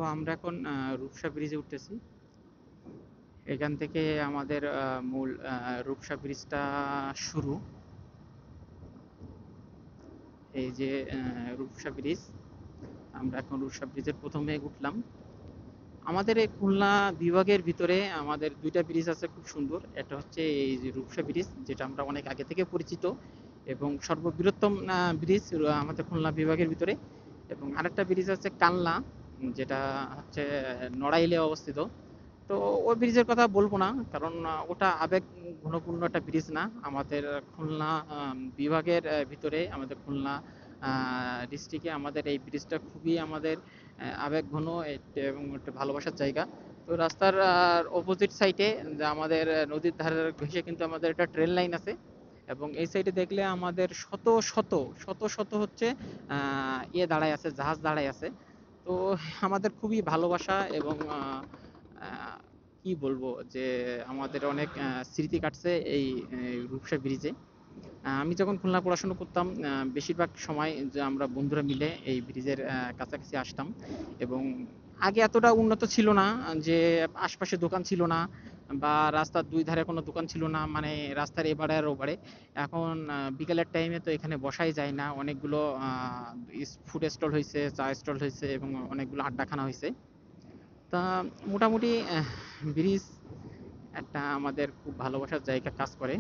তো আমরা এখন রূপসা ব্রিজে উঠতেছি। এখান থেকে আমাদের মূল রূপসা ব্রিজটা শুরু। এই যে রূপসা ব্রিজ, আমরা এখন রূপসা ব্রিজের প্রথমে উঠলাম। আমাদের এই খুলনা বিভাগের ভিতরে আমাদের দুইটা ব্রিজ আছে খুব সুন্দর। একটা হচ্ছে এই যে রূপসা ব্রিজ, যেটা আমরা অনেক আগে থেকে পরিচিত এবং সর্ববৃহত্তম ব্রিজ আমাদের খুলনা বিভাগের ভিতরে। এবং আরেকটা ব্রিজ আছে কালনা, যেটা হচ্ছে নড়াইলে অবস্থিত। তো ওই ব্রিজের কথা বলবো না, কারণ ওটা আবেগ ঘনপূর্ণ একটা ব্রিজ না। আমাদের খুলনা বিভাগের ভিতরে, আমাদের খুলনা ডিস্ট্রিক্টে আমাদের এই ব্রিজটা খুবই আমাদের আবেগ ঘন এবং একটা ভালোবাসার জায়গা। তো রাস্তার অপোজিট সাইডে আমাদের নদীর ধারে ঘেঁষে কিন্তু আমাদের একটা ট্রেন লাইন আছে। এবং এই সাইডে দেখলে আমাদের শত শত শত শত হচ্ছে ইয়ে দাঁড়ায় আছে, জাহাজ দাঁড়ায় আছে। তো আমাদের খুবই ভালোবাসা এবং কি বলবো যে আমাদের অনেক স্মৃতি কাটছে এই রূপসা ব্রিজে। আমি যখন খুলনা পড়াশোনা করতাম, বেশিরভাগ সময় যে আমরা বন্ধুরা মিলে এই ব্রিজের কাছাকাছি আসতাম। এবং আগে এতটা উন্নত ছিল না, যে আশপাশে দোকান ছিল না বা রাস্তার দুই ধারে কোনো দোকান ছিল না, মানে রাস্তার এবারে আর ওবারে। এখন বিকেলের টাইমে তো এখানে বসাই যায় না, অনেকগুলো ফুড স্টল হয়েছে, চা স্টল হয়েছে এবং অনেকগুলো আড্ডাখানা হয়েছে। তা মোটামুটি ব্রিজ একটা আমাদের খুব ভালোবাসার জায়গা কাজ করে।